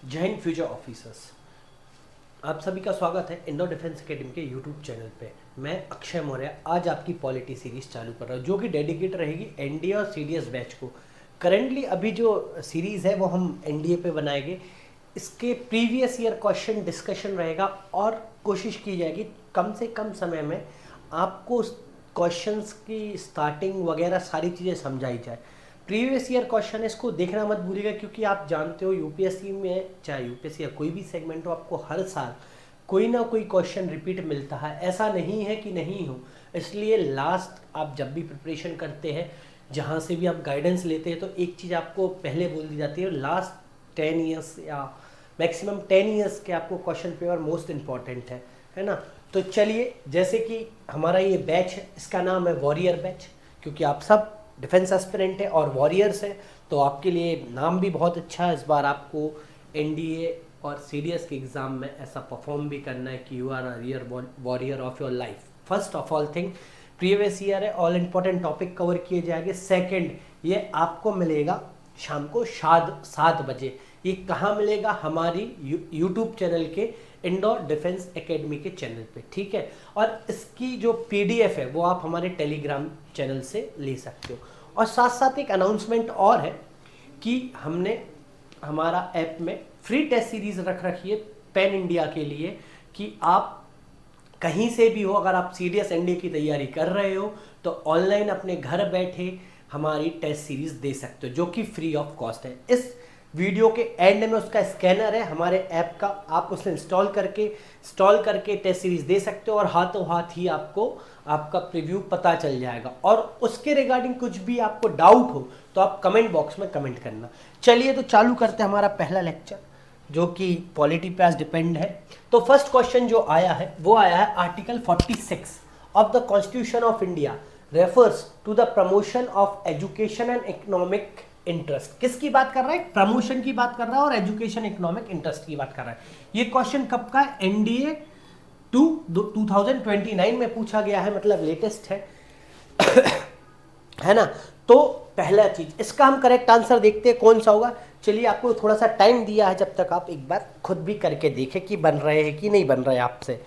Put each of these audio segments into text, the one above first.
जय Hind future officers. आप सभी का स्वागत है इंडो डिफेंस एकेडमी के यूट्यूब चैनल पे। मैं अक्षय मौर्य आज आपकी पॉलिटी सीरीज चालू कर रहा हूँ जो कि डेडिकेट रहेगी एनडीए और सीडीएस बैच को। करेंटली अभी जो सीरीज़ है वो हम एनडीए पे बनाएंगे। इसके प्रीवियस ईयर क्वेश्चन डिस्कशन रहेगा और कोशिश की जाएगी कम से कम समय में आपको क्वेश्चंस की स्टार्टिंग वगैरह सारी चीज़ें समझाई जाए। प्रीवियस ईयर क्वेश्चन इसको देखना मत भूलिएगा, क्योंकि आप जानते हो यूपीएससी में, चाहे यूपीएससी या कोई भी सेगमेंट हो, आपको हर साल कोई ना कोई क्वेश्चन रिपीट मिलता है। ऐसा नहीं है कि नहीं हो। इसलिए लास्ट आप जब भी प्रिपरेशन करते हैं, जहाँ से भी आप गाइडेंस लेते हैं, तो एक चीज़ आपको पहले बोल दी जाती है, लास्ट 10 ईयर्स या मैक्सिमम 10 ईयर्स के आपको क्वेश्चन पेपर मोस्ट इम्पॉर्टेंट है ना। तो चलिए, जैसे कि हमारा ये बैच है, इसका नाम है वॉरियर बैच, क्योंकि आप सब डिफेंस एस्पिरेंट है और वॉरियर्स है, तो आपके लिए नाम भी बहुत अच्छा है। इस बार आपको एनडीए और सीडीएस के एग्ज़ाम में ऐसा परफॉर्म भी करना है कि you are a real warrior of your life. First of all thing, previous year है, ऑल इंपॉर्टेंट टॉपिक कवर किए जाएंगे। सेकंड, ये आपको मिलेगा शाम को 7 बजे। ये कहाँ मिलेगा? हमारी यूट्यूब चैनल के इंडोर डिफेंस एकेडमी के चैनल पे, ठीक है। और इसकी जो पीडीएफ है वो आप हमारे टेलीग्राम चैनल से ले सकते हो। और साथ साथ एक अनाउंसमेंट और है कि हमने हमारा ऐप में फ्री टेस्ट सीरीज रख रखी है पैन इंडिया के लिए, कि आप कहीं से भी हो, अगर आप सीडीएस एनडीए की तैयारी कर रहे हो तो ऑनलाइन अपने घर बैठे हमारी टेस्ट सीरीज दे सकते हो, जो कि फ्री ऑफ कॉस्ट है। इस वीडियो के एंड में उसका स्कैनर है हमारे ऐप का, आप उसे इंस्टॉल करके टेस्ट सीरीज दे सकते हो और हाथों हाथ ही आपको आपका प्रीव्यू पता चल जाएगा। और उसके रिगार्डिंग कुछ भी आपको डाउट हो तो आप कमेंट बॉक्स में कमेंट करना। चलिए तो चालू करते हैं हमारा पहला लेक्चर, जो कि पॉलिटी पे डिपेंड है। तो फर्स्ट क्वेश्चन जो आया है वो आया है, article 46 of the constitution of India refers to the promotion of education and economic interest. किसकी बात कर रहा है? प्रमोशन की बात कर रहा है और एजुकेशन इकोनॉमिक इंटरेस्ट की बात कर रहा है। ये क्वेश्चन कब का है? एनडीए 2029 में पूछा गया है, मतलब लेटेस्ट है है ना। तो पहला चीज, इसका हम करेक्ट आंसर देखते हैं कौन सा होगा। चलिए, आपको थोड़ा सा टाइम दिया है, जब तक आप एक बार खुद भी करके देखें कि बन रहे हैं कि नहीं बन रहे आपसे।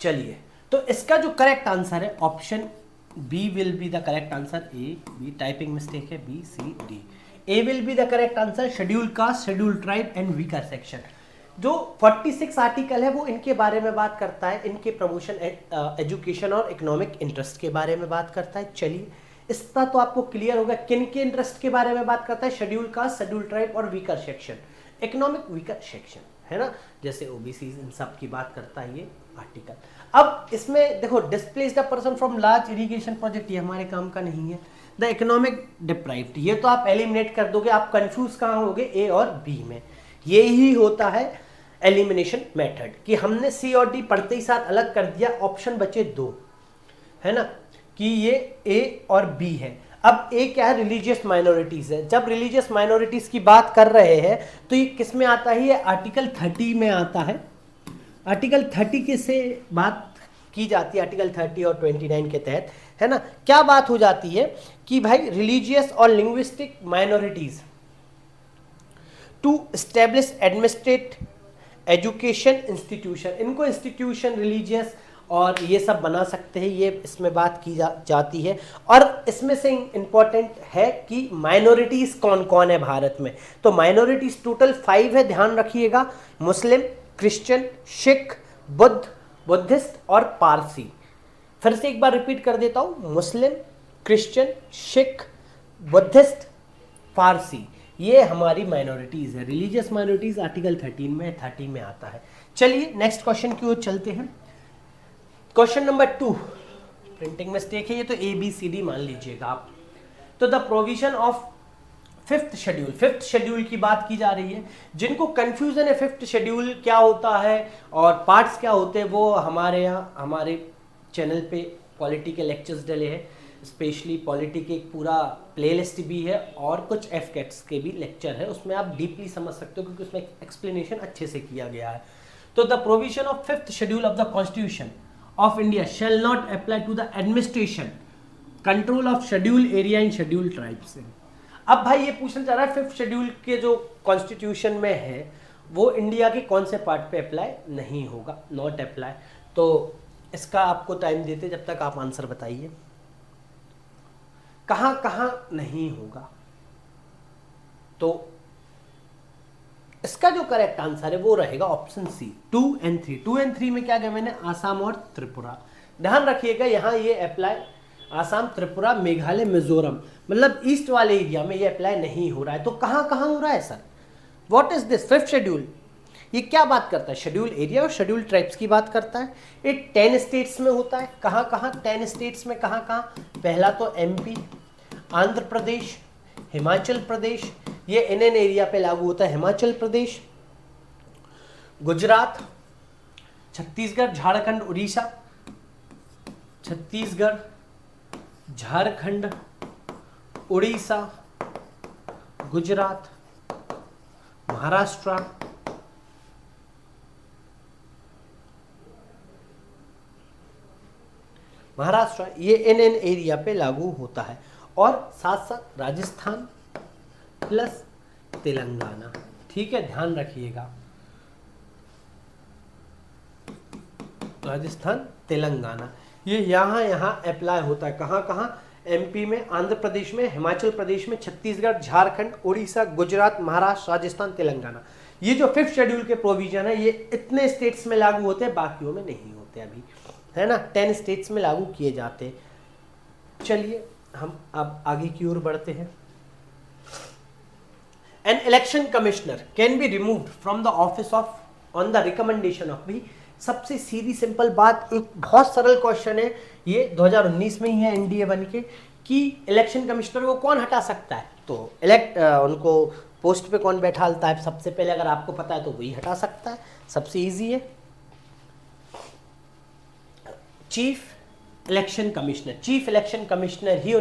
चलिए, तो इसका जो करेक्ट आंसर है option B will be the correct answer. A B typing mistake है, B C D. A will be the correct answer. Schedule caste, schedule tribe and weaker section. जो 46 आर्टिकल है वो इनके बारे में बात करता है, इनके प्रमोशन, एजुकेशन और इकोनॉमिक इंटरेस्ट के बारे में बात करता है। चलिए, इसका तो आपको क्लियर होगा किन के इंटरेस्ट के बारे में बात करता है। शेड्यूल कास्ट, शेड्यूल ट्राइब और weaker section, economic weaker section, है ना, जैसे ओबीसी, इन सब की बात करता है ये आर्टिकल। अब इसमें देखो, displace the person from large irrigation project, ये हमारे काम का नहीं है। द इकोनॉमिक डिप्राइव्ड, ये तो आप एलिमिनेट कर दोगे। आप कंफ्यूज कहाँ होगे? ए और बी में। ये ही होता है एलिमिनेशन मेथड, कि हमने सी और डी पढ़ते ही साथ अलग कर दिया, ऑप्शन बचे 2, है ना, कि ये ए और बी है। अब ए क्या है? रिलीजियस माइनॉरिटीज है। जब रिलीजियस माइनॉरिटीज की बात कर रहे हैं तो ये किस में आता है? ये आर्टिकल 30 में आता है। आर्टिकल 30 के से बात की जाती है, आर्टिकल 30 और 29 के तहत, है ना। क्या बात हो जाती है कि भाई रिलीजियस और linguistic minorities to establish administrate education institution, इनको इंस्टीट्यूशन रिलीजियस और ये सब बना सकते हैं, ये इसमें बात की जाती है। और इसमें से इंपॉर्टेंट है कि माइनॉरिटीज कौन कौन है भारत में। तो माइनॉरिटीज टोटल 5 है, ध्यान रखिएगा। मुस्लिम, क्रिश्चियन, सिख, बुद्धिस्ट और पारसी। फिर से एक बार रिपीट कर देता हूं, मुस्लिम, क्रिश्चियन, सिख, बुद्धिस्ट, पारसी, ये हमारी माइनॉरिटीज है। रिलीजियस माइनॉरिटीज आर्टिकल 30 में आता है। चलिए नेक्स्ट क्वेश्चन की ओर चलते हैं। क्वेश्चन नंबर 2, प्रिंटिंग मिस्टेक है ये, तो ए बी सी डी मान लीजिएगा आप। तो the provision of fifth schedule की बात की जा रही है। जिनको कंफ्यूजन है फिफ्थ शेड्यूल क्या होता है और पार्ट्स क्या होते हैं, वो हमारे यहाँ हमारे चैनल पे पॉलिटी के लेक्चर्स डले हैं। स्पेशली पॉलिटी के एक पूरा प्लेलिस्ट भी है और कुछ एफकेट्स के भी लेक्चर है, उसमें आप डीपली समझ सकते हो, क्योंकि उसमें एक्सप्लेनेशन अच्छे से किया गया है। तो the provision of fifth schedule of the constitution of India shall not apply to the administration, control of schedule area in schedule tribes. अब भाई ये पूछना चाह रहा है 5th शेड्यूल के जो कॉन्स्टिट्यूशन में है वो इंडिया के कौन से पार्ट पे अप्लाई नहीं होगा, नॉट अप्लाई। तो इसका आपको टाइम देते जब तक आप आंसर बताइए कहां कहां नहीं होगा। तो इसका जो करेक्ट आंसर है वो रहेगा ऑप्शन सी 2 और 3। 2 और 3 में क्या गया मैंने, आसाम और त्रिपुरा। ध्यान रखिएगा यहाँ ये अप्लाई आसाम, त्रिपुरा, मेघालय, मिजोरम, मतलब ईस्ट वाले एरिया में ये अप्लाई नहीं हो रहा है। तो कहां कहां हो रहा है sir, what is this 5th schedule, ये क्या बात करता है, शेड्यूल एरिया और शेड्यूल ट्राइब्स की बात करता है। ये 10 स्टेट्स में होता है। कहां कहां 10 स्टेट्स में, कहां कहां, पहला तो एमपी, आंध्र प्रदेश, हिमाचल प्रदेश, ये एनएन एरिया पे लागू होता है, हिमाचल प्रदेश, गुजरात, छत्तीसगढ़, झारखंड, उड़ीसा, छत्तीसगढ़, झारखंड, उड़ीसा, गुजरात, महाराष्ट्र, ये एनएन एरिया पे लागू होता है। और साथ साथ राजस्थान प्लस तेलंगाना, ठीक है, ध्यान रखिएगा, राजस्थान तेलंगाना ये यहाँ अप्लाई होता है। कहाँ कहाँ, एमपी में, आंध्र प्रदेश में, हिमाचल प्रदेश में, छत्तीसगढ़, झारखंड, उड़ीसा, गुजरात, महाराष्ट्र, राजस्थान, तेलंगाना। ये जो 5th शेड्यूल के प्रोविजन है ये इतने स्टेट्स में लागू होते हैं, बाकियों में नहीं होते अभी, है ना, 10 स्टेट्स में लागू किए जाते। चलिए हम अब आगे की ओर बढ़ते हैं। An election commissioner can be removed from the office of on the recommendation of, भी सबसे सीधी सिंपल बात, एक बहुत सरल क्वेश्चन है ये, 2019 में ही है एनडीए बन के, कि इलेक्शन कमिश्नर को कौन हटा सकता है। तो उनको पोस्ट पे कौन बैठालता है, सबसे पहले अगर आपको पता है तो वही हटा सकता है, सबसे इजी है chief election commissioner. Chief election commissioner ही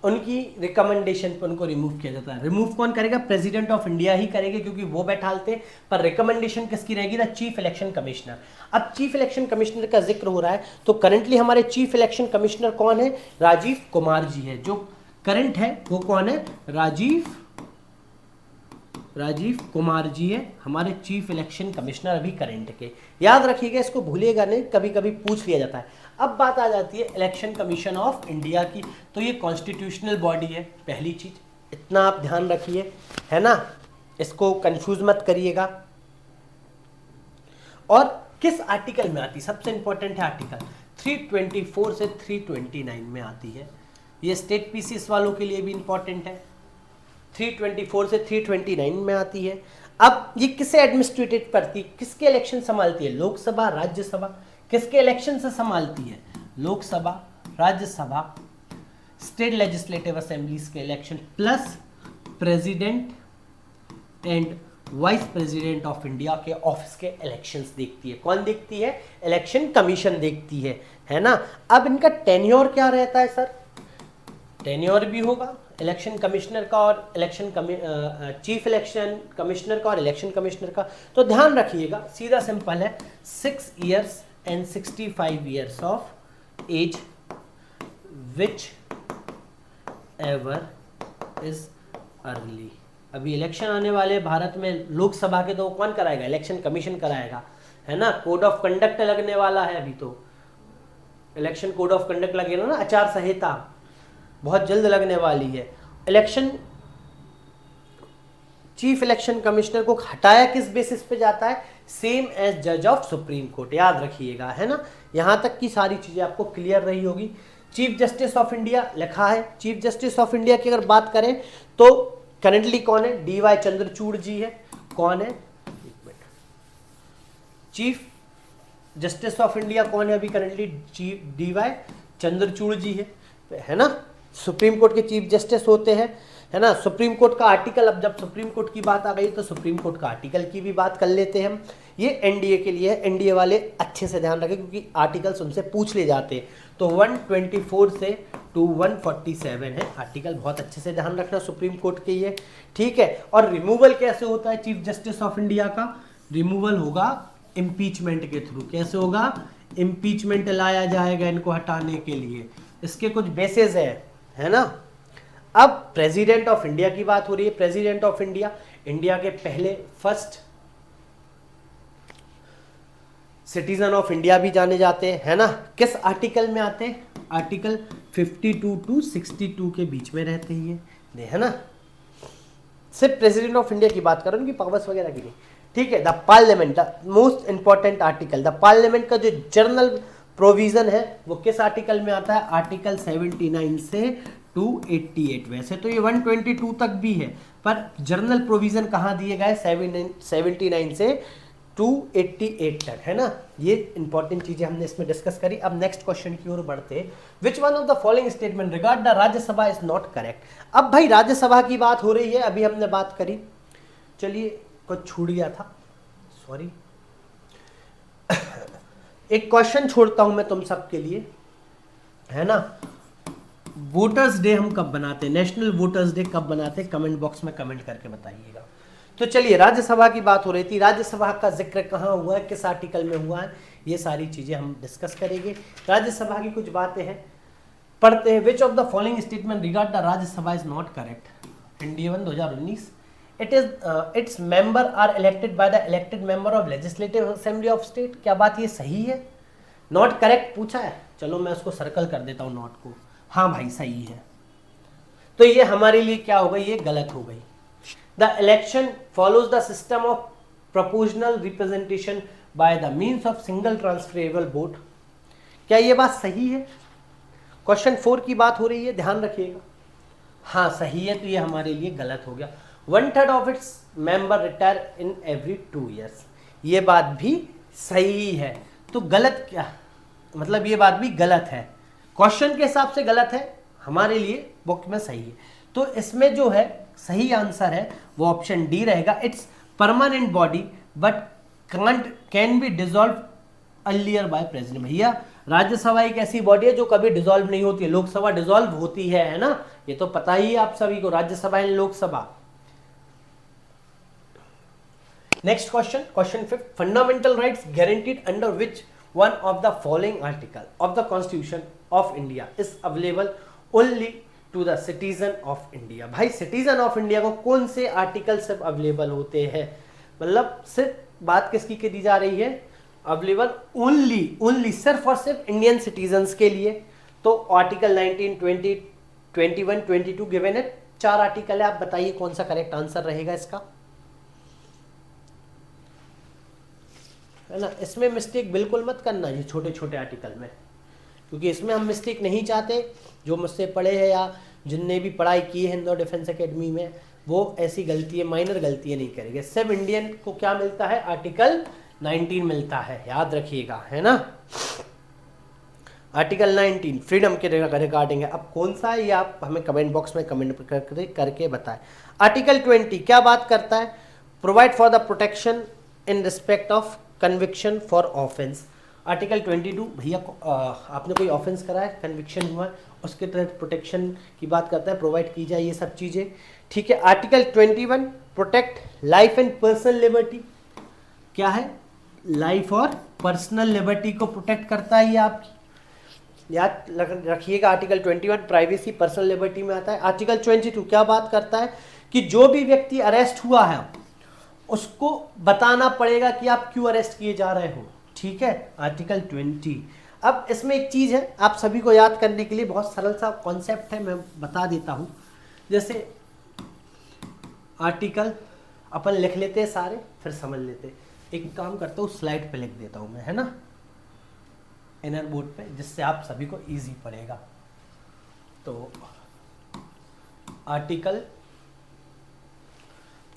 उनकी रिकमेंडेशन पर उनको रिमूव किया जाता है। रिमूव कौन करेगा, प्रेसिडेंट ऑफ इंडिया ही करेंगे क्योंकि वो बैठालते, पर रिकमेंडेशन किसकी रहेगी, द चीफ इलेक्शन कमिश्नर। अब चीफ इलेक्शन कमिश्नर का जिक्र हो रहा है तो करंटली हमारे चीफ इलेक्शन कमिश्नर कौन है, राजीव कुमार जी है। जो करंट है वो कौन है, राजीव कुमार जी है हमारे चीफ इलेक्शन कमिश्नर अभी करंट के। याद रखिएगा, इसको भूलिएगा नहीं, कभी कभी पूछ लिया जाता है। अब बात आ जाती है इलेक्शन कमीशन ऑफ इंडिया की, तो ये कॉन्स्टिट्यूशनल बॉडी है, पहली चीज इतना आप ध्यान रखिए, है ना, इसको कंफ्यूज मत करिएगा। और किस आर्टिकल में आती है, सबसे इंपॉर्टेंट है आर्टिकल 324 से 329 में आती है। ये स्टेट पीसीएस वालों के लिए भी इंपॉर्टेंट है, 324 से 329 में आती है। अब ये किसे एडमिनिस्ट्रेटेड करती, किसके इलेक्शन संभालती है, लोकसभा, राज्यसभा, किसके इलेक्शन से संभालती है, Lok Sabha, Rajya Sabha, state legislative assemblies के election, plus president and vice president of India के ऑफिस के इलेक्शंस देखती है। कौन देखती है, इलेक्शन कमीशन देखती है ना। अब इनका टेन्योर क्या रहता है सर, टेन्योर भी होगा इलेक्शन कमिश्नर का और चीफ इलेक्शन कमिश्नर का और इलेक्शन कमिश्नर का। तो ध्यान रखिएगा, सीधा सिंपल है, 6 years and 65 years of age which ever is early। अभी इलेक्शन आने वाले भारत में लोकसभा के, तो कौन कराएगा, इलेक्शन कमीशन कराएगा, है ना। कोड ऑफ कंडक्ट लगने वाला है, अभी तो इलेक्शन कोड ऑफ कंडक्ट लगेगा ना, आचार संहिता बहुत जल्द लगने वाली है। इलेक्शन चीफ इलेक्शन कमिश्नर को हटाया किस बेसिस पे जाता है, सेम एज जज ऑफ सुप्रीम कोर्ट, याद रखिएगा, है ना। यहां तक की सारी चीजें आपको क्लियर रही होगी। चीफ जस्टिस ऑफ इंडिया लिखा है, चीफ जस्टिस ऑफ इंडिया की अगर बात करें तो करंटली कौन है, डीवाई चंद्रचूड़ जी है। कौन है, चीफ जस्टिस ऑफ इंडिया कौन है अभी करंटली, चीफ डीवाई चंद्रचूड़ जी है ना। सुप्रीम कोर्ट के चीफ जस्टिस होते हैं, है ना। सुप्रीम कोर्ट का आर्टिकल, अब जब सुप्रीम कोर्ट की बात आ गई तो सुप्रीम कोर्ट का आर्टिकल की भी बात कर लेते हैं हम। ये एनडीए के लिए, एनडीए वाले अच्छे से ध्यान रखें क्योंकि आर्टिकल्स उनसे पूछ ले जाते हैं। तो 124 से 147 है आर्टिकल, बहुत अच्छे से ध्यान रखना सुप्रीम कोर्ट के ये, ठीक है। और रिमूवल कैसे होता है चीफ जस्टिस ऑफ इंडिया का, रिमूवल होगा इम्पीचमेंट के थ्रू। कैसे होगा, इम्पीचमेंट लाया जाएगा इनको हटाने के लिए। इसके कुछ बेसिस है ना। अब प्रेसिडेंट ऑफ इंडिया की बात हो रही है। प्रेसिडेंट ऑफ इंडिया, इंडिया के पहले फर्स्ट सिटीजन ऑफ इंडिया भी जाने जाते हैं, है ना। किस आर्टिकल में आते हैं? आर्टिकल 52 टू 62 के बीच में रहते हैं ये, है ना। सिर्फ प्रेसिडेंट ऑफ इंडिया की बात कर रहा हूं, उनकी पावर्स वगैरह की नहीं, ठीक है। The parliament, the most important article, the parliament का जो जनरल प्रोविजन है वो किस आर्टिकल में आता है? आर्टिकल 79 से 288। वैसे तो ये 122 तक भी है, पर जनरल प्रोविजन कहाँ दिए गए? 79 से 288 तक, है ना। ये इंपॉर्टेंट चीजें हमने इसमें डिस्कस करी। अब नेक्स्ट क्वेश्चन की ओर बढ़ते। विच one of the following statement regard the Rajya Sabha is not correct? अब भाई राज्यसभा की बात हो रही है, अभी हमने बात करी, चलिए कुछ छूट गया था, सॉरी। एक क्वेश्चन छोड़ता हूं मैं तुम सबके लिए, है ना। वोटर्स डे हम कब बनाते हैं? नेशनल वोटर्स डे कब बनाते हैं? कमेंट बॉक्स में कमेंट करके बताइएगा। तो चलिए, राज्यसभा की बात हो रही थी, राज्यसभा का जिक्र कहाँ हुआ है, किस आर्टिकल में हुआ है, ये सारी चीजें हम डिस्कस करेंगे। राज्यसभा की कुछ बातें हैं, पढ़ते हैं। Which of the following statement regard the Rajya Sabha is not correct? India 2019, it's member are elected by the elected member of legislative assembly of state. क्या बात ये सही है? नॉट करेक्ट पूछा है, चलो मैं उसको सर्कल कर देता हूँ नॉट को। हाँ भाई सही है, तो ये हमारे लिए क्या हो गई? ये गलत हो गई। The election follows the system of proportional representation by the means of single transferable vote। क्या ये बात सही है? क्वेश्चन 4 की बात हो रही है, ध्यान रखिएगा। हाँ सही है, तो ये हमारे लिए गलत हो गया। 1/3 of its member retire in every 2 years। ये बात भी सही है, तो गलत क्या मतलब? ये बात भी गलत है, क्वेश्चन के हिसाब से गलत है, हमारे लिए बुक में सही है। तो इसमें जो है सही आंसर है वो ऑप्शन डी रहेगा। It's permanent body but can be dissolve earlier by president. भैया राज्यसभा एक ऐसी बॉडी है जो कभी डिसॉल्व नहीं होती है, लोकसभा डिसॉल्व होती है ना, ये तो पता ही है आप सभी को, Rajya Sabha and Lok Sabha. Next question, question 5, fundamental rights guaranteed under which one of the following article of the constitution of India is available only to the citizen of India. भाई सिटीजन ऑफ इंडिया को कौन से आर्टिकल सिर्फ available होते हैं? मतलब सिर्फ बात किसकी की दी जा रही है? अवेलेबल ओनली सिर्फ और सिर्फ इंडियन सिटीजन्स के लिए। तो आर्टिकल 19, 20, 21, 22 गिवन है, 4 आर्टिकल है। आप बताइए कौन सा करेक्ट आंसर रहेगा इसका, है ना। इसमें मिस्टेक बिल्कुल मत करना ये छोटे छोटे आर्टिकल में, क्योंकि इसमें हम मिस्टेक नहीं चाहते। जो मुझसे पढ़े हैं या जिनने भी पढ़ाई की है इंदौर डिफेंस एकेडमी में, वो ऐसी गलतियाँ, माइनर गलतियाँ नहीं करेंगे। सब इंडियन को क्या मिलता है? आर्टिकल 19 मिलता है, याद रखिएगा, है ना। आर्टिकल 19 फ्रीडम के रिगार्डिंग है। अब कौन सा है ये आप हमें कमेंट बॉक्स में कमेंट करके बताएं। आर्टिकल 20 क्या बात करता है? Provide for the protection in respect of conviction for offence. Article 22 भैया आपने कोई ऑफेंस करा है, कन्विक्शन हुआ है, उसके तहत प्रोटेक्शन की बात करता है, प्रोवाइड की जाए ये सब चीज़ें, ठीक है। Article 21 protect life and personal liberty. क्या है? लाइफ और पर्सनल लिबर्टी को प्रोटेक्ट करता है ये आपकी, याद रखिएगा। आर्टिकल 21 प्राइवेसी पर्सनल लिबर्टी में आता है। आर्टिकल 22 क्या बात करता है? कि जो भी व्यक्ति अरेस्ट हुआ है उसको बताना पड़ेगा कि आप क्यों अरेस्ट किए जा रहे हो, ठीक है। आर्टिकल 20। अब इसमें एक चीज़ है आप सभी को याद करने के लिए, बहुत सरल सा कॉन्सेप्ट है, मैं बता देता हूँ। जैसे आर्टिकल अपन लिख लेते हैं सारे, फिर समझ लेते हैं। एक काम करता हूँ, स्लाइड पे लिख देता हूँ मैं, है ना, इनर बोर्ड पे, जिससे आप सभी को इजी पड़ेगा। तो आर्टिकल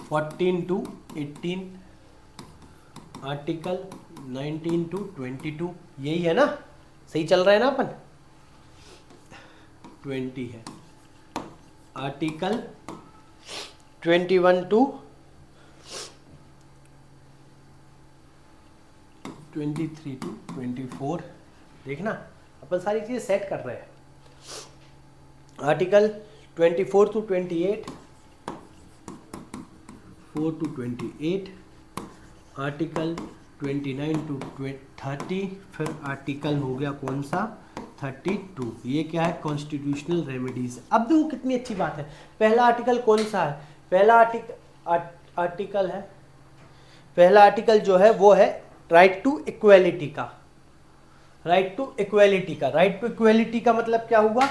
14 to 18, आर्टिकल 19 to 22, यही है ना, सही चल रहा है ना अपन? 20 है। आर्टिकल 21 to 23 to 24, देखना अपन सारी चीजें सेट कर रहे हैं। Article 24 to 28, 4 to 28, article 29 to 30, फिर आर्टिकल हो गया कौन सा? 32 ये क्या है, कॉन्स्टिट्यूशनल रेमेडीज। अब देखो कितनी अच्छी बात है, पहला आर्टिकल कौन सा है, पहला आर्टिकल है, पहला आर्टिकल जो है वो है राइट टू इक्वेलिटी का। राइट टू इक्वेलिटी का, राइट टू इक्वेलिटी का मतलब क्या हुआ,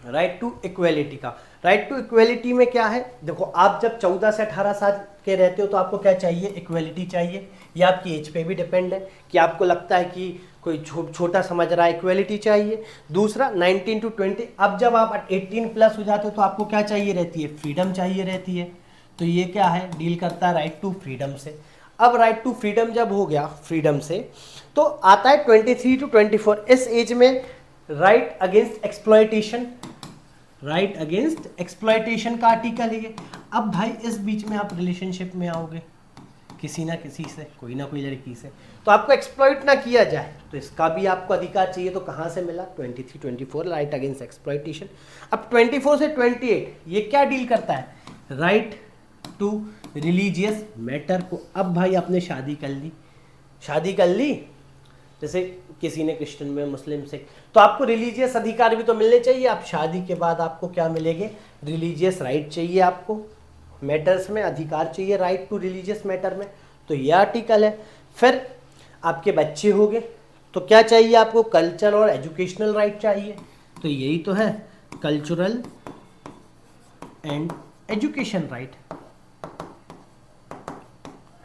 राइट टू इक्वेलिटी का, राइट टू इक्वेलिटी में क्या है, देखो आप जब 14 से 18 साल के रहते हो तो आपको क्या चाहिए, इक्वेलिटी चाहिए। ये आपकी एज पे भी डिपेंड है कि आपको लगता है कि कोई छोटा समझ रहा है, इक्वेलिटी चाहिए। दूसरा 19 to 20, अब जब आप 18 प्लस हो जाते हो तो आपको क्या चाहिए रहती है, फ्रीडम चाहिए रहती है। तो ये क्या है, डील करता है राइट टू फ्रीडम से। अब राइट टू फ्रीडम जब हो गया फ्रीडम से, तो आता है 23 to 24, इस एज में right against exploitation, right against exploitation का आर्टिकल है। अब भाई इस बीच में आप रिलेशनशिप में आओगे किसी ना किसी से, कोई ना कोई लड़की से, तो आपको एक्सप्लॉइट ना किया जाए, तो इसका भी आपको अधिकार चाहिए। तो कहाँ से मिला, 23, 24 राइट अगेंस्ट एक्सप्लॉयटेशन। अब 24 से 28 ये क्या डील करता है, राइट टू रिलीजियस मैटर को। अब भाई आपने शादी कर ली, शादी कर ली, जैसे किसी ने क्रिश्चियन में, मुस्लिम से, तो आपको रिलीजियस अधिकार भी तो मिलने चाहिए। आप शादी के बाद आपको क्या मिलेंगे, रिलीजियस राइट चाहिए, आपको मैटर्स में अधिकार चाहिए, राइट टू रिलीजियस मैटर में, तो ये आर्टिकल है। फिर आपके बच्चे हो गए तो क्या चाहिए आपको, कल्चर और एजुकेशनल राइट चाहिए, तो यही तो है कल्चरल एंड एजुकेशन राइट,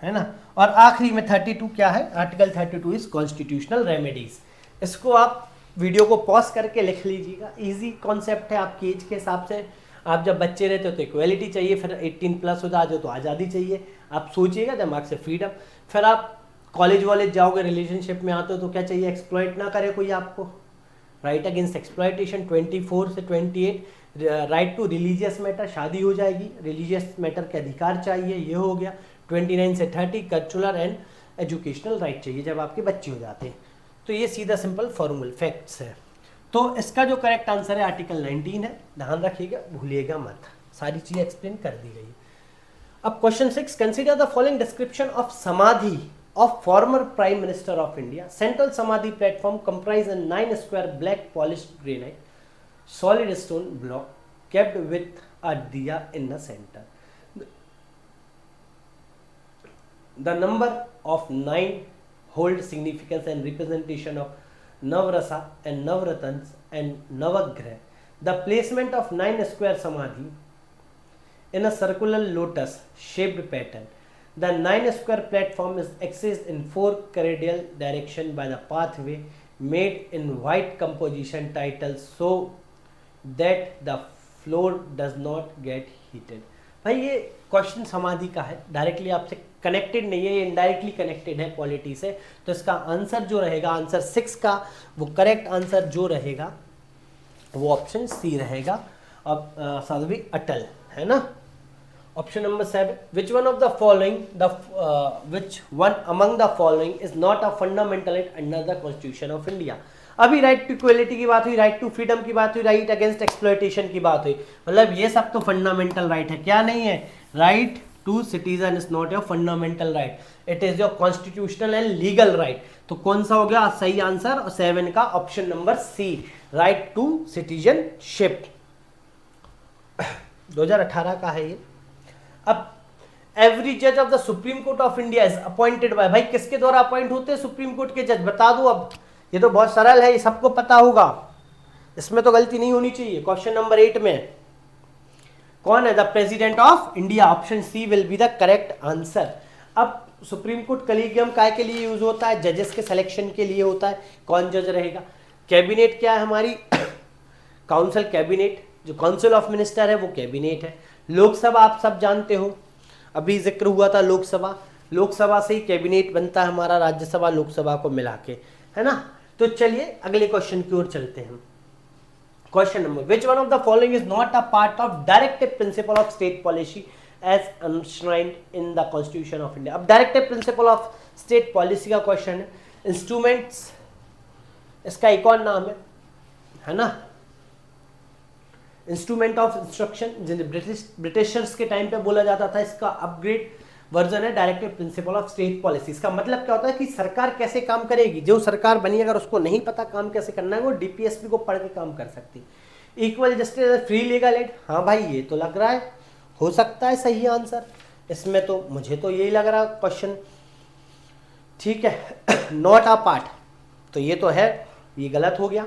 है ना। और आखिरी में 32 क्या है, आर्टिकल 32 इज कॉन्स्टिट्यूशनल रेमेडीज। इसको आप वीडियो को पॉज करके लिख लीजिएगा, इजी कॉन्सेप्ट है आपकी एज के हिसाब से। आप जब बच्चे रहते हो तो इक्वेलिटी चाहिए, फिर 18 प्लस हो जाओ तो आज़ादी चाहिए, आप सोचिएगा दिमाग से फ्रीडम। फिर आप कॉलेज वॉलेज जाओगे, रिलेशनशिप में आते हो तो क्या चाहिए, एक्सप्लॉइट ना करे कोई आपको, राइट अगेंस्ट एक्सप्लॉइटेशन। 24 से 28 राइट टू रिलीजियस मैटर, शादी हो जाएगी, रिलीजियस मैटर के अधिकार चाहिए, ये हो गया। 29 से 30 कल्चरल एंड एजुकेशनल राइट चाहिए जब आपके बच्चे हो जाते हैं। तो ये सीधा सिंपल फॉर्मूल फैक्ट्स है। तो इसका जो करेक्ट आंसर है आर्टिकल 19 है, ध्यान रखिएगा, भूलिएगा मत, सारी चीज़ें एक्सप्लेन कर दी गई है। अब question 6, consider the following description of समाधि of former Prime Minister of India. Central Samadhi platform comprised a 9 square black polished granite solid stone block kept with a diya in the center. The number of 9 hold significance and representation of Navrasa and Navratans and Navagrah. The placement of 9 square Samadhi in a circular lotus shaped pattern. The 9 square platform is accessed in 4 cardinal direction by the pathway made in white composition tiles so that the floor does not get heated. भाई ये question समाधि का है, directly आपसे connected नहीं है, ये indirectly connected है पॉलिटी से। तो इसका आंसर जो रहेगा, आंसर 6 का वो करेक्ट आंसर जो रहेगा वो ऑप्शन सी रहेगा। अब साध्वी अटल, है ना। Option number 7, which one among the following is not a fundamental right under the Constitution of India? अभी राइट टू इक्वलिटी की बात हुई, राइट टू फ्रीडम की बात हुई, राइट अगेंस्ट एक्सप्लॉयटेशन की बात हुई, मतलब ये सब तो फंडामेंटल राइट है। क्या नहीं है, right to citizen is not your fundamental right, it is your constitutional and legal right. तो कौन सा हो गया सही आंसर, और 7 का option number C, right to citizenship. 2018 का है ये। अब एवरी जज of the supreme court of India is appointed by, भाई किसके द्वारा अपॉइंट होते हैं सुप्रीम कोर्ट के जज, बता दो। अब ये तो बहुत सरल है, ये सबको पता होगा, इसमें तो गलती नहीं होनी चाहिए। क्वेश्चन नंबर 8 में कौन है, the president of India, option C will be the correct answer. अब सुप्रीम कोर्ट कलीगियम काय के लिए यूज होता है, जजेस के सिलेक्शन के लिए होता है, कौन जज रहेगा। कैबिनेट क्या है हमारी, काउंसिल कैबिनेट, जो काउंसिल ऑफ मिनिस्टर है वो कैबिनेट है। लोकसभा आप सब जानते हो, अभी जिक्र हुआ था लोकसभा, लोकसभा से ही कैबिनेट बनता है हमारा, राज्यसभा लोकसभा को मिला के, है ना। तो चलिए अगले क्वेश्चन की ओर चलते हैं। Question number, which one of the following is not a part of directive principle of state policy as enshrined in the constitution of India. अब directive principle of state policy का क्वेश्चन है। Instruments इसका एक और नाम है ना, instrument of instruction, जिन्हें ब्रिटिशर्स के टाइम पे बोला जाता था। इसका अपग्रेड वर्जन है directive principle of state policy. इसका मतलब क्या होता है कि सरकार कैसे काम करेगी, जो सरकार बनी अगर उसको नहीं पता काम कैसे करना है वो डीपीएसपी को पढ़ के काम कर सकती। Equal justice, free legal aid, हाँ भाई ये तो लग रहा है हो सकता है सही आंसर इसमें, तो मुझे तो यही लग रहा क्वेश्चन, ठीक है। नॉट अ पार्ट, तो ये तो है, ये गलत हो गया।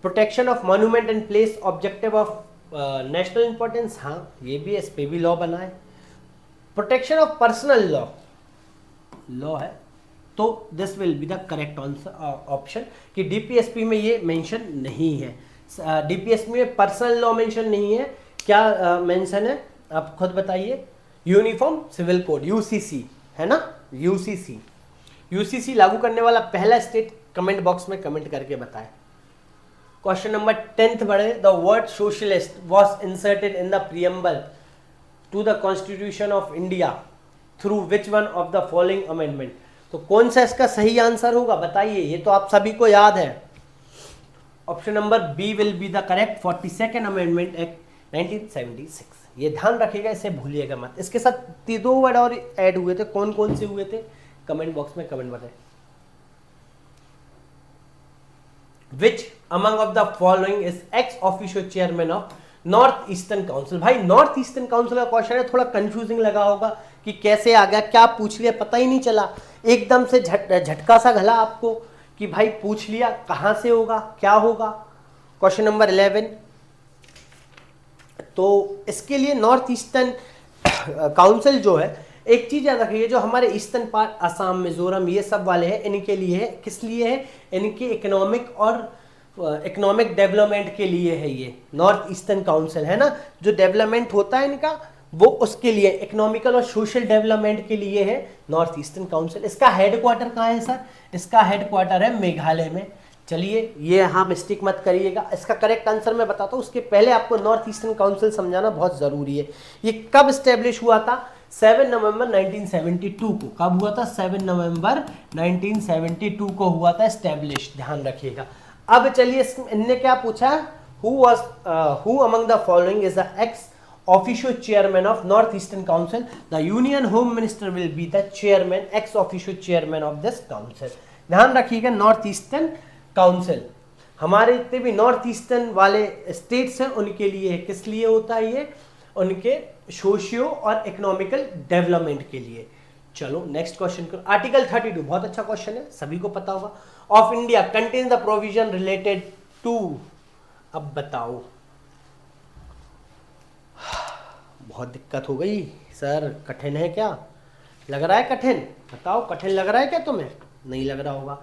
Protection of monument and place objective of national importance, हाँ ये भी, इस पे भी लॉ बना है। प्रोटेक्शन ऑफ पर्सनल लॉ है, तो this will be the correct answer option, कि डीपीएसपी में ये मेंशन नहीं है। डीपीएसपी में पर्सनल लॉ मेंशन नहीं है, क्या मेंशन है आप खुद बताइए? यूनिफॉर्म सिविल कोड, यूसीसी है ना, यूसीसी। यूसीसी लागू करने वाला पहला स्टेट कमेंट बॉक्स में कमेंट करके बताएं। क्वेश्चन नंबर 10th बढ़े। The word socialist was inserted in the preamble to the constitution of India through which one of the following amendment, तो कौन सा इसका सही आंसर होगा बताइए, ये तो आप सभी को याद है। Option number B will be the correct, 42nd amendment act 1976। ये ध्यान रखिएगा, इसे भूलिएगा मत। इसके साथ 2 वर्ड और ऐड हुए थे, कौन कौन से हुए थे कमेंट बॉक्स में कमेंट बताएं। Which among of the following is ex officio chairman of north eastern council? भाई नॉर्थ ईस्टर्न काउंसिल का क्वेश्चन है, थोड़ा कंफ्यूजिंग लगा होगा कि कैसे आ गया, क्या पूछ लिया, पता ही नहीं चला, एकदम से झटका सा घला आपको कि भाई पूछ लिया, कहां से होगा, क्या होगा। क्वेश्चन नंबर 11, तो इसके लिए नॉर्थ ईस्टर्न काउंसिल जो है, एक चीज याद रखिए, जो हमारे ईस्टर्न पार्ट असम, मिजोरम, ये सब वाले हैं, इनके लिए है, किस लिए है, इनके इकोनॉमिक और इकोनॉमिक डेवलपमेंट के लिए है ये नॉर्थ ईस्टर्न काउंसिल, है ना। जो डेवलपमेंट होता है इनका वो उसके लिए, इकोनॉमिकल और सोशल डेवलपमेंट के लिए है नॉर्थ ईस्टर्न काउंसिल। इसका हेडक्वार्टर कहाँ है सर? इसका हेडक्वार्टर है मेघालय में। चलिए ये यहाँ मिस्टेक मत करिएगा, इसका करेक्ट आंसर मैं बताता हूँ, उसके पहले आपको नॉर्थ ईस्टर्न काउंसिल समझाना बहुत जरूरी है। ये कब स्टेब्लिश हुआ था? 7 नवंबर 1972 को। कब हुआ था? 7 नवंबर 1972 को हुआ था स्टेब्लिश, ध्यान रखिएगा। अब चलिए इनने क्या पूछा, who among the following is the ex officio chairman of north eastern council? The union home minister will be the chairman, ex officio chairman of this council. ध्यान रखिएगा, नॉर्थ ईस्टर्न काउंसिल हमारे जितने भी नॉर्थ ईस्टर्न वाले states हैं उनके लिए, किस लिए होता है ये? उनके सोशियो और इकोनॉमिकल डेवलपमेंट के लिए। चलो नेक्स्ट क्वेश्चन करो। आर्टिकल 32 बहुत अच्छा क्वेश्चन है, सभी को पता होगा, of India contains the provision related to, अब बताओ। बहुत दिक्कत हो गई सर, कठिन है क्या? लग रहा है कठिन? बताओ, कठिन लग रहा है क्या तुम्हें? नहीं लग रहा होगा।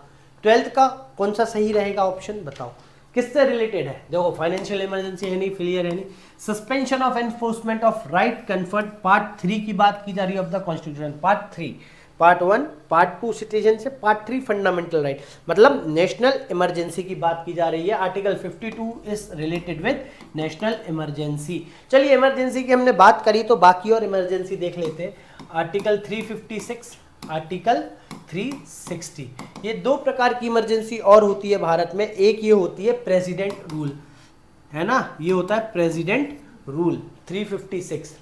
12th का कौन सा सही रहेगा ऑप्शन बताओ, किससे रिलेटेड है? देखो फाइनेंशियल इमरजेंसी है नहीं, फेलियर है नहीं, suspension of enforcement of right conferred, part 3 की बात की जा रही है of the constitution. Part 3, part 1, part 2 citizenship, part 3 fundamental right, मतलब नेशनल इमरजेंसी की बात की जा रही है। Article 52 is related with national emergency. चलिए इमरजेंसी की हमने बात करी तो बाकी और इमरजेंसी देख लेते हैं। आर्टिकल 356, आर्टिकल 360, ये 2 प्रकार की इमरजेंसी और होती है भारत में। एक ये होती है प्रेसिडेंट रूल, है ना, ये होता है प्रेसिडेंट रूल 356,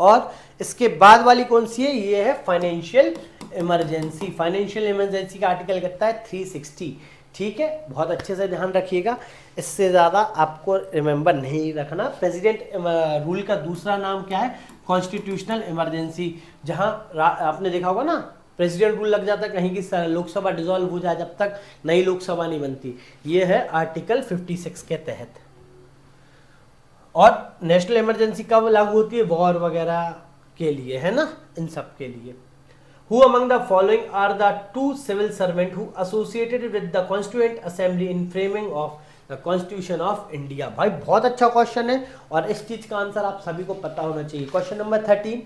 और इसके बाद वाली कौन सी है? ये है फाइनेंशियल इमरजेंसी। फाइनेंशियल इमरजेंसी का आर्टिकल कहता है 360, ठीक है, बहुत अच्छे से ध्यान रखिएगा, इससे ज़्यादा आपको रिमेंबर नहीं रखना। प्रेसिडेंट रूल का दूसरा नाम क्या है? Constitutional emergency. जहां आपने देखा होगा ना, प्रेसिडेंट रूल लग जाता है कहीं की लोकसभा डिसॉल्व हो जाए जब तक नई लोकसभा नहीं बनती, ये है आर्टिकल 56 के तहत। और नेशनल इमरजेंसी कब लागू होती है? वॉर वगैरह के लिए, है ना, इन सब के लिए। Who among the following are the 2 civil servants who associated with the Constituent Assembly in framing of the Constitution of India? भाई बहुत अच्छा क्वेश्चन है और इस चीज का आंसर आप सभी को पता होना चाहिए। क्वेश्चन नंबर 13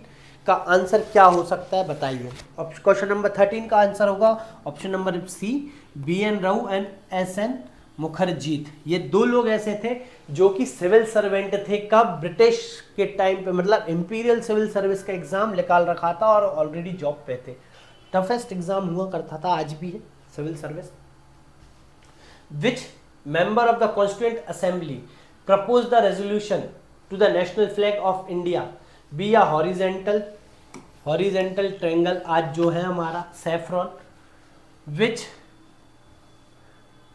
का आंसर क्या हो सकता है बताइए। क्वेश्चन नंबर 13 का आंसर होगा option number C, BN Rao and SN Mukherjee. ये 2 लोग ऐसे थे जो कि सिविल सर्वेंट थे। कब? ब्रिटिश के टाइम पे, मतलब इंपीरियल सिविल सर्विस का एग्जाम निकाल रखा था और ऑलरेडी जॉब पे थे। टफेस्ट एग्जाम हुआ करता था, आज भी है civil service. Which member of the constituent assembly propose the resolution to the national flag of India be या हॉरिजेंटल ट्रायंगल आज जो है हमारा सैफ्रॉन, विच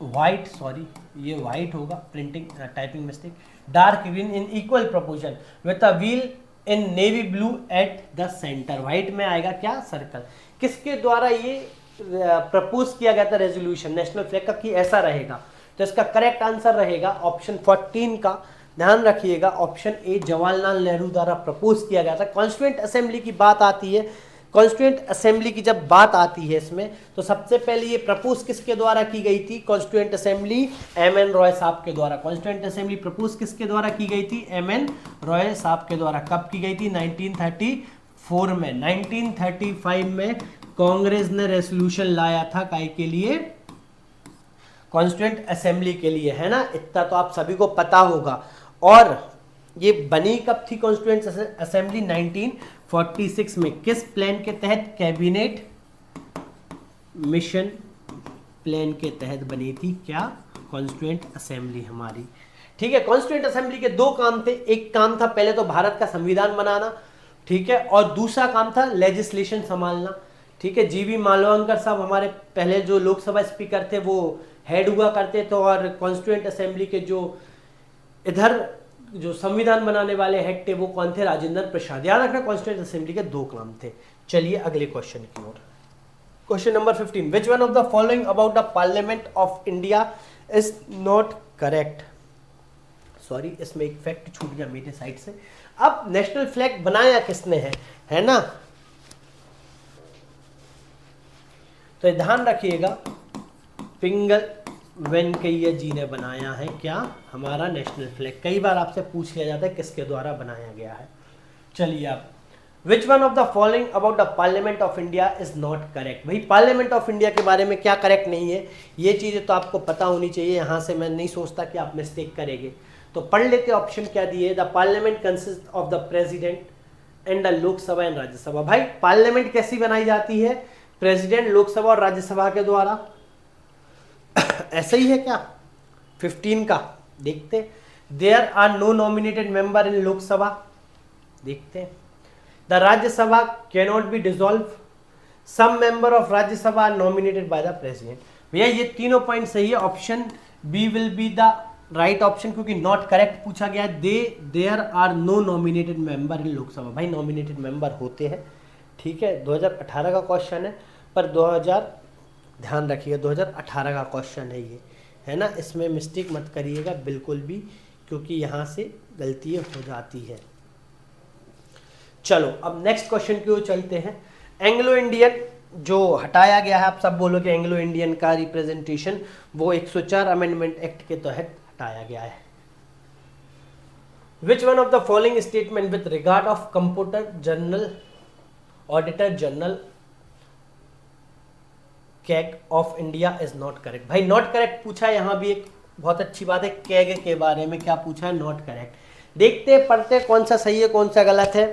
व्हाइट, सॉरी ये व्हाइट होगा, printing typing mistake, dark green in equal proportion with a wheel in navy blue at the centre. White में आएगा क्या, सर्कल। किसके द्वारा ये प्रपोज किया गया था रेजोल्यूशन नेशनल फ्लैग का कि ऐसा रहेगा, तो इसका करेक्ट आंसर रहेगा ऑप्शन 14 का। ध्यान रखिएगा ऑप्शन ए जवाहरलाल नेहरू द्वारा प्रपोज किया गया था। कॉन्स्टिट्यूएंट असेंबली की बात आती है, कॉन्स्टिट्यूएंट असेंबली की जब बात आती है इसमें, तो सबसे पहले ये प्रपोज किसके द्वारा की गई थी, कॉन्स्टिट्यूएंट असेंबली एमएन रॉय साहब के द्वारा। कॉन्स्टिट्यूएंट असेंबली प्रपोज किसके द्वारा की गई थी, एमएन रॉय साहब के द्वारा। कब की गई थी, 1934 में। 1935 में कांग्रेस ने रेजोल्यूशन लाया था काय के लिए, कॉन्स्टिट्यूएंट असेंबली के लिए, है ना, इतना तो आप सभी को पता होगा। और ये बनी कब थी कॉन्स्टिट्यूएंट असेंबली, 1946 में। किस प्लान के तहत, कैबिनेट मिशन प्लान के तहत बनी थी क्या, कॉन्स्टिट्यूएंट असेंबली हमारी। ठीक है, कॉन्स्टिट्यूएंट असेंबली के दो काम थे, एक काम था पहले तो भारत का संविधान बनाना, ठीक है, और दूसरा काम था लेजिस्लेशन संभालना। ठीक है, जीवी मालवंकर साहब हमारे पहले जो लोकसभा स्पीकर थे वो हेड हुआ करते थे, और कॉन्स्टिट्यूएंट असेंबली के जो इधर जो संविधान बनाने वाले हेड थे वो कौन थे, राजेंद्र प्रसाद। याद रखना कॉन्स्टिट्यूएंट असेंबली के दो काम थे। चलिए अगले क्वेश्चन की ओर। Question number 15, which one of the following about the parliament of India is not correct. Sorry, इसमें एक फैक्ट छूट गया मेरे साइड से। अब नेशनल फ्लैग बनाया किसने है ना, तो ध्यान रखिएगा पिंगल वेंकैया जी ने बनाया है क्या, हमारा नेशनल फ्लैग। कई बार आपसे पूछ लिया जाता है किसके द्वारा बनाया गया है। चलिए आप, विच one of the following about the parliament of India is not correct. भाई पार्लियामेंट ऑफ इंडिया के बारे में क्या करेक्ट नहीं है, ये चीजें तो आपको पता होनी चाहिए। यहां से मैं नहीं सोचता कि आप मिस्टेक करेंगे, तो पढ़ लेते ऑप्शन क्या दिए। The parliament consist of the president and the Lok Sabha and Rajya Sabha. भाई पार्लियामेंट कैसी बनाई जाती है, प्रेसिडेंट, लोकसभा और राज्यसभा के द्वारा। ऐसा ही है क्या 15 का, देखते। There are no nominated member in Lok Sabha, देखते हैं। The Rajya Sabha can not be dissolve, some member of Rajya Sabha are nominated by the president. भैया ये तीनों पॉइंट सही है, option B will be the right option, क्योंकि नॉट करेक्ट पूछा गया। There are no nominated member in Lok Sabha. भाई नॉमिनेटेड मेंबर होते हैं, ठीक है, 2018 का क्वेश्चन है, पर 2000 ध्यान रखिएगा 2018 का क्वेश्चन है ये, है ना, इसमें मिस्टेक मत करिएगा बिल्कुल भी, क्योंकि यहाँ से गलतियाँ हो जाती है। चलो अब नेक्स्ट क्वेश्चन की ओर चलते हैं। एंग्लो इंडियन जो हटाया गया है, आप सब बोलोगे एंग्लो इंडियन का रिप्रेजेंटेशन, वो 104 अमेंडमेंट एक्ट के तहत हटाया गया है। विच one of the following statement with regard of computer general auditor general CAG of India is not correct. भाई नॉट करेक्ट पूछा है, यहां भी एक बहुत अच्छी बात है, कैग के बारे में क्या पूछा है, नॉट करेक्ट। देखते पढ़ते कौन सा सही है कौन सा गलत है,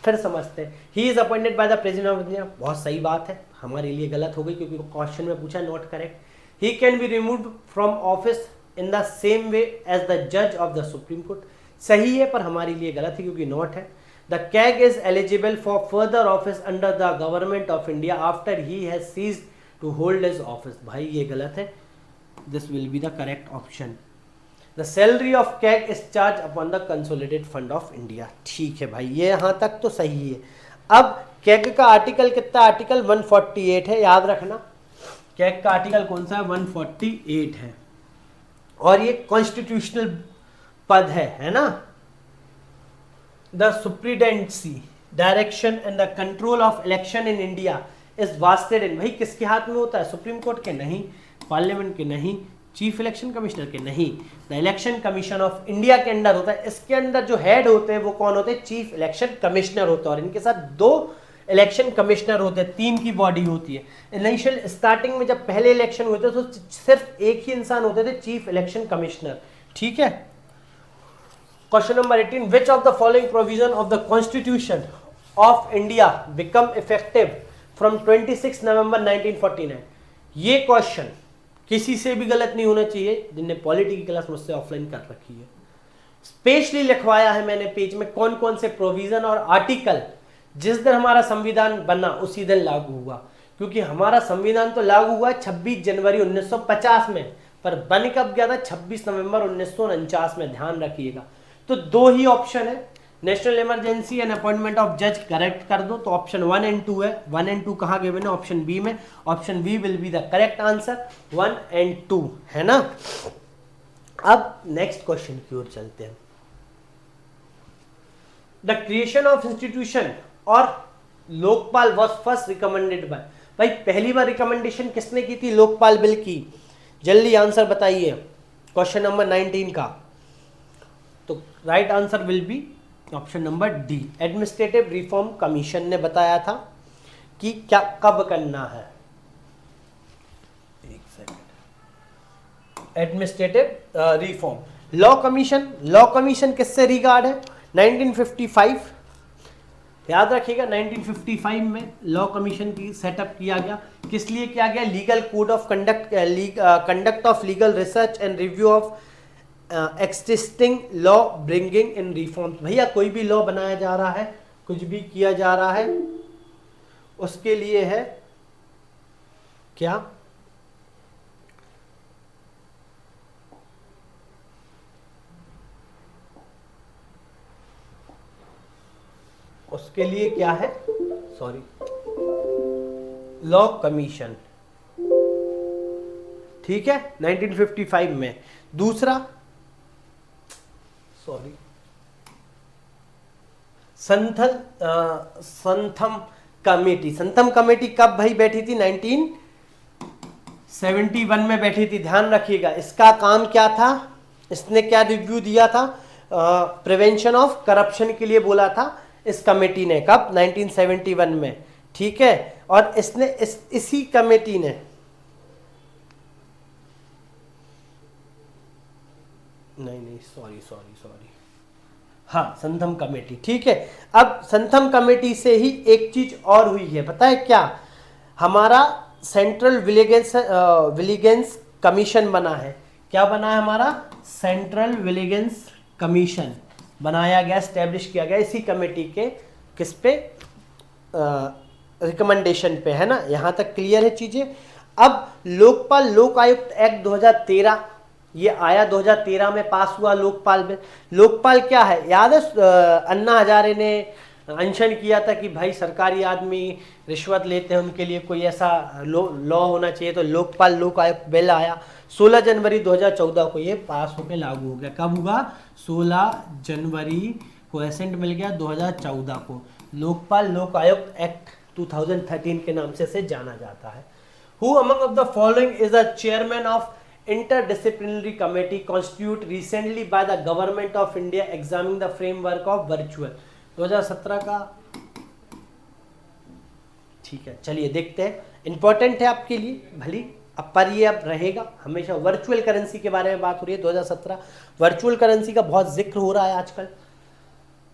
फिर समझते हैं। He is appointed bye the president of India, बहुत सही बात है, हमारे लिए गलत हो गई क्योंकि क्वेश्चन में पूछा not correct. He can be removed from office in the same way as the जज ऑफ द सुप्रीम कोर्ट, सही है पर हमारे लिए गलत है क्योंकि नॉट है। The CAG is eligible for further office under the government of India after he has ceased to hold his office, भाई ये गलत है, this will be the correct option. The salary of CAG is charge upon the consolidated fund of India, ठीक है भाई, ये यहाँ तक तो सही है। अब कैग का आर्टिकल कितना, आर्टिकल 148 है, याद रखना कैग का आर्टिकल कौन सा है, 148 है, और ये कॉन्स्टिट्यूशनल पद है ना। The superintendence direction and the control of election in India is vested in, भाई किसके हाथ में होता है, सुप्रीम कोर्ट के नहीं, पार्लियामेंट के नहीं, चीफ इलेक्शन कमिश्नर के नहीं, the election commission of India के अंडर होता है। इसके अंदर जो हेड होते हैं वो कौन होते हैं, चीफ इलेक्शन कमिश्नर होता है, और इनके साथ 2 इलेक्शन कमिश्नर होते हैं, 3 की बॉडी होती है। इनिशियल स्टार्टिंग में जब पहले इलेक्शन हुए थे तो सिर्फ एक ही इंसान होते थे, चीफ इलेक्शन कमिश्नर, ठीक है। Question number 18, which of the following provision of the constitution of India become effective from 26 नवंबर 1949। ये क्वेश्चन किसी से भी गलत नहीं होना चाहिए जिनने पॉलिटी की क्लास मुझसे ऑफलाइन कर रखी है। स्पेशली लिखवाया है मैंने पेज में कौन कौन से प्रोविजन और आर्टिकल जिस दिन हमारा संविधान बना उसी दिन लागू हुआ, क्योंकि हमारा संविधान तो लागू हुआ 26 जनवरी 1950 में, पर बन कब गया था 26 नवंबर 1949 में, ध्यान रखिएगा। तो दो ही ऑप्शन है, national emergency and appointment of जज करेक्ट कर दो तो ऑप्शन 1 एंड 2 है। 1 एंड 2 कहाँ गिवन है? ऑप्शन बी में। Option B will be the correct answer, 1 and 2 है ना। अब नेक्स्ट क्वेश्चन की ओर चलते हैं। द क्रिएशन ऑफ इंस्टीट्यूशन और Lokpal was first recommended by, भाई पहली बार रिकमेंडेशन किसने की थी लोकपाल बिल की? जल्दी आंसर बताइए क्वेश्चन नंबर 19 का। तो right answer will be option number D, administrative reform commission ने बताया था कि क्या कब करना है। एक second, administrative reform. Law commission किससे रिगार्ड है? 1955, याद रखिएगा 1955 में लॉ कमीशन की सेटअप किया गया। किस लिए किया गया? Legal code of conduct of legal research and review of existing law bringing in reform. भैया कोई भी लॉ बनाया जा रहा है, कुछ भी किया जा रहा है, उसके लिए है क्या? उसके लिए क्या है? सॉरी, लॉ कमीशन, ठीक है 1955 में। दूसरा, सॉरी, संथम कमेटी कब भाई बैठी थी? 1971 में बैठी थी, ध्यान रखिएगा। इसका काम क्या था? इसने क्या रिव्यू दिया था? प्रिवेंशन ऑफ करप्शन के लिए बोला था इस कमेटी ने। कब? 1971 में, ठीक है। और इसने इसी कमेटी ने नहीं सॉरी, हाँ संथम कमेटी, ठीक है। अब संथम कमेटी से ही एक चीज और हुई है, पता है क्या? हमारा सेंट्रल विजिलेंस कमीशन बना है। क्या बना है? हमारा सेंट्रल विजिलेंस कमीशन बनाया गया, स्टैब्लिश किया गया इसी कमेटी के किस पे? रिकमेंडेशन पे, है ना। यहां तक क्लियर है चीजें। अब लोकपाल लोक आयुक्त एक्ट 2013 ये आया, 2013 में पास हुआ लोकपाल बिल। लोकपाल क्या है? याद है अन्ना हजारे ने अनशन किया था कि भाई सरकारी आदमी रिश्वत लेते हैं, उनके लिए कोई ऐसा लॉ होना चाहिए। तो लोकपाल लोक आयुक्त बिल आया 16 जनवरी 2014 को, ये पास होकर लागू हो गया। कब हुआ? 16 जनवरी को एसेंट मिल गया 2014 को। लोकपाल लोक आयुक्त एक्ट 2013 के नाम से जाना जाता है। Who among of the following is the chairman of interdisciplinary committee constituted recently by the government of India examining the framework of virtual? 2017 का, ठीक है चलिए देखते हैं। इंपॉर्टेंट है आपके लिए भली, अब पर ये अब रहेगा हमेशा। वर्चुअल करेंसी के बारे में बात हो रही है 2017, वर्चुअल करेंसी का बहुत जिक्र हो रहा है आजकल,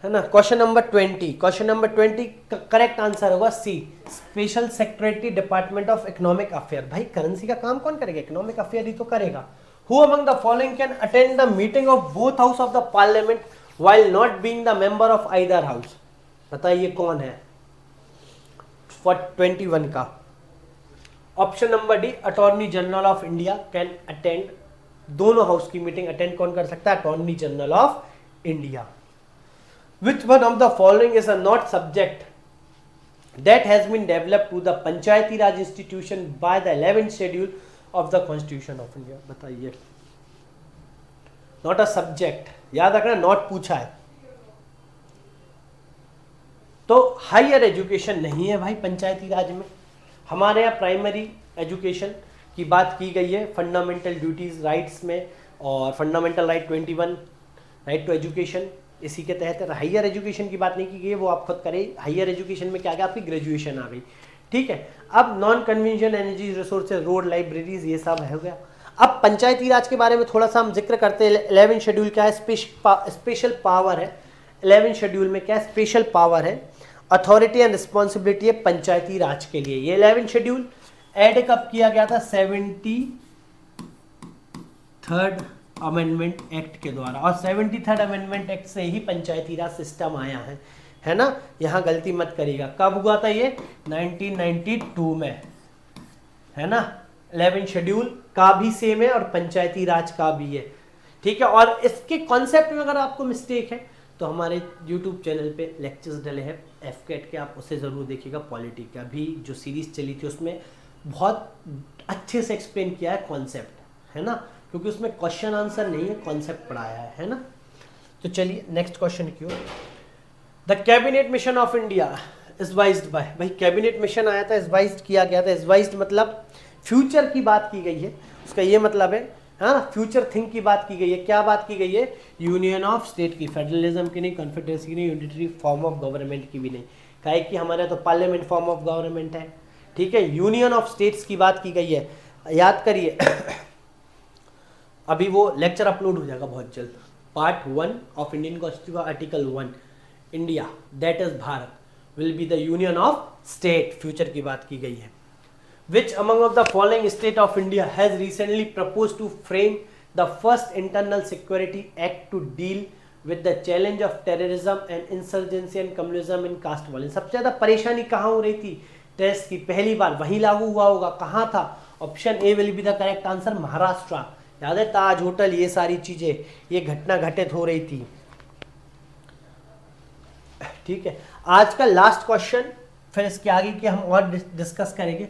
है ना। क्वेश्चन नंबर 20 का करेक्ट आंसर होगा C, special secretary department of economic affair. भाई करेंसी का काम कौन करेगा? इकोनॉमिक अफेयर ही तो करेगा। Who among the following can attend the meeting of both house of the parliament while not being the member of either house? बताइए कौन है? फॉर 21 का option number D, attorney general of India can attend. दोनों house की meeting attend कौन कर सकता है? Attorney general of India. Which one of the following is a not subject that has been developed to the Panchayati Raj institution by the 11th schedule of the Constitution of India? बताइए। Not a subject, याद रखना not पूछा है तो higher education नहीं है भाई पंचायती राज में। हमारे यहाँ प्राइमरी एजुकेशन की बात की गई है फंडामेंटल ड्यूटीज राइट्स में, और fundamental right 21 right to education इसी के तहत। हायर एजुकेशन की बात नहीं की गई, वो आप खुद करें। हायर एजुकेशन में क्या गया? आपकी ग्रेजुएशन आ गई, ठीक है। अब non conventional energy resources, road, libraries, ये सब हो गया। अब पंचायती राज के बारे में थोड़ा सा हम जिक्र करते हैं। 11 शेड्यूल क्या है? स्पेशल पावर है। 11 शेड्यूल में क्या है? स्पेशल पावर है, अथॉरिटी एंड रिस्पॉन्सिबिलिटी है पंचायती राज के लिए। ये 11 शेड्यूल ऐड कब किया गया था? 73rd अमेंडमेंट एक्ट के द्वारा, और 73rd अमेंडमेंट एक्ट से ही पंचायती राज सिस्टम आया है ना। यहाँ गलती मत करिएगा, कब हुआ था ये? 1992 में, है ना। 11 शेड्यूल का भी सेम है और पंचायती राज का भी है, ठीक है। और इसके कॉन्सेप्ट में अगर आपको मिस्टेक है तो हमारे YouTube चैनल पे लेक्चर्स डले हैं एफकेट के, आप उसे ज़रूर देखिएगा। पॉलिटी का भी जो सीरीज चली थी उसमें बहुत अच्छे से एक्सप्लेन किया है कॉन्सेप्ट, है ना, क्योंकि उसमें क्वेश्चन आंसर नहीं है, कॉन्सेप्ट पढ़ाया है ना। तो चलिए नेक्स्ट क्वेश्चन क्यों। The cabinet mission of India is advised by, भाई कैबिनेट मिशन आया था, इजवाइज्ड किया गया था। इजवाइज्ड मतलब फ्यूचर की बात की गई है, उसका ये मतलब है, हाँ, फ्यूचर थिंक की बात की गई है। क्या बात की गई है? यूनियन ऑफ स्टेट की, फेडरलिज्म की नहीं, कॉन्फेडरेसी की नहीं, यूनिटरी फॉर्म ऑफ गवर्नमेंट की भी नहीं। काहे कि हमारे तो पार्लियामेंट फॉर्म ऑफ गवर्नमेंट है, ठीक है। यूनियन ऑफ स्टेट्स की बात की गई है, याद करिए। अभी वो लेक्चर अपलोड हो जाएगा बहुत जल्द। Part 1 of Indian constitution article 1, India that is Bharat will be the union of state, future की बात की गई है। Which among of the following state of India has recently proposed to frame the first internal security act to deal with the challenge of terrorism and insurgency and communism in caste violence? सबसे ज्यादा परेशानी कहाँ हो रही थी test की? पहली बार वहीं लागू हुआ होगा, कहाँ था? Option A will be the correct answer, Maharashtra. याद है ताज होटल, ये सारी चीजें, ये घटना घटित हो रही थी, ठीक है। आज का लास्ट क्वेश्चन, फिर इसके आगे के हम और डिस्कस करेंगे।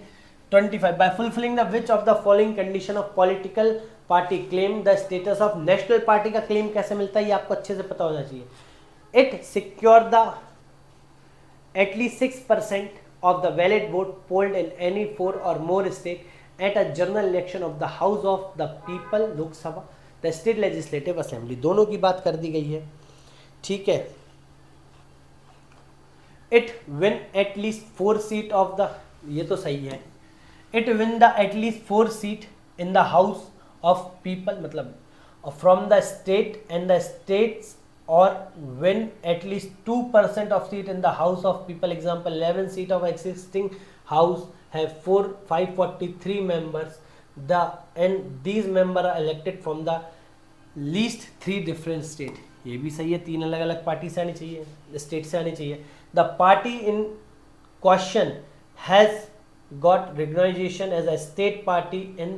25 by fulfilling the which of the following condition of political party claim the status of national party का claim कैसे मिलता है ये आपको अच्छे से पता होना चाहिए। It secure the at least 6% of the valid vote polled in any 4 or more state at a general election of the House of the People, लोक सभा, the state legislative assembly, दोनों की बात कर दी गई है, ठीक है। It win at least 4 seat of the, ये तो सही है। It win the at least 4 seat in the House of People, मतलब from the state and the states, or win at least 2% of seat in the House of People. Example, 11 seat of existing House have 543 members. And these members are elected from the least 3 different state. ये भी सही है, 3 अलग अलग party से आनी चाहिए, state से आनी चाहिए। The party in question has got recognition as a state party in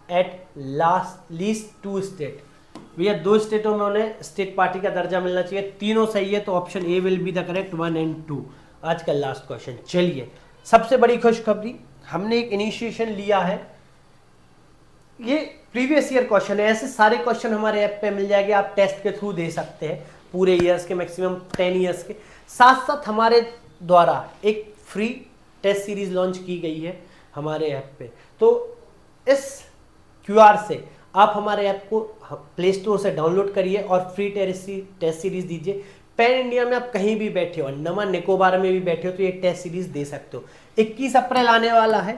at least 2 state. भैया 2 स्टेटों में उन्हें स्टेट पार्टी का दर्जा मिलना चाहिए। तीनों सही है तो option A will be the correct, 1 और 2। आज का लास्ट क्वेश्चन। चलिए सबसे बड़ी खुशखबरी, हमने एक इनिशिएशन लिया है, ये प्रीवियस ईयर क्वेश्चन है। ऐसे सारे क्वेश्चन हमारे ऐप पे मिल जाएंगे, आप टेस्ट के थ्रू दे सकते हैं, पूरे ईयर्स के, मैक्सिमम 10 ईयर्स के। साथ साथ हमारे द्वारा एक फ्री टेस्ट सीरीज लॉन्च की गई है हमारे ऐप पे। तो इस क्यूआर से आप हमारे ऐप को प्ले स्टोर से डाउनलोड करिए और फ्री टेस्ट सीरीज दीजिए। पैन इंडिया में आप कहीं भी बैठे हो, अंडमान निकोबार में भी बैठे हो, तो ये टेस्ट सीरीज दे सकते हो। 21 अप्रैल आने वाला है,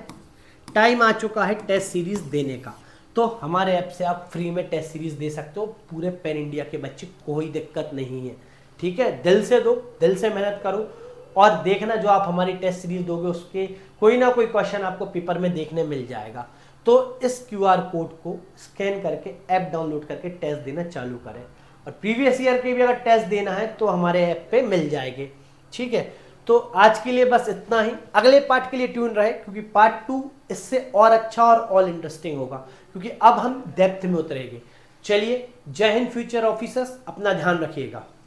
टाइम आ चुका है टेस्ट सीरीज देने का, तो हमारे ऐप से आप फ्री में टेस्ट सीरीज दे सकते हो। पूरे पैन इंडिया के बच्चे, कोई दिक्कत नहीं है, ठीक है। दिल से दो, दिल से मेहनत करो और देखना जो आप हमारी टेस्ट सीरीज दोगे उसके कोई ना कोई क्वेश्चन आपको पेपर में देखने मिल जाएगा। तो इस क्यूआर कोड को स्कैन करके ऐप डाउनलोड करके टेस्ट देना चालू करें, और प्रीवियस ईयर के भी अगर टेस्ट देना है तो हमारे ऐप पे मिल जाएंगे, ठीक है। तो आज के लिए बस इतना ही, अगले पार्ट के लिए ट्यून रहे क्योंकि पार्ट 2 इससे और अच्छा और ऑल इंटरेस्टिंग होगा, क्योंकि अब हम डेप्थ में उतरेंगे। चलिए, जय हिंद फ्यूचर ऑफिसर्स, अपना ध्यान रखिएगा।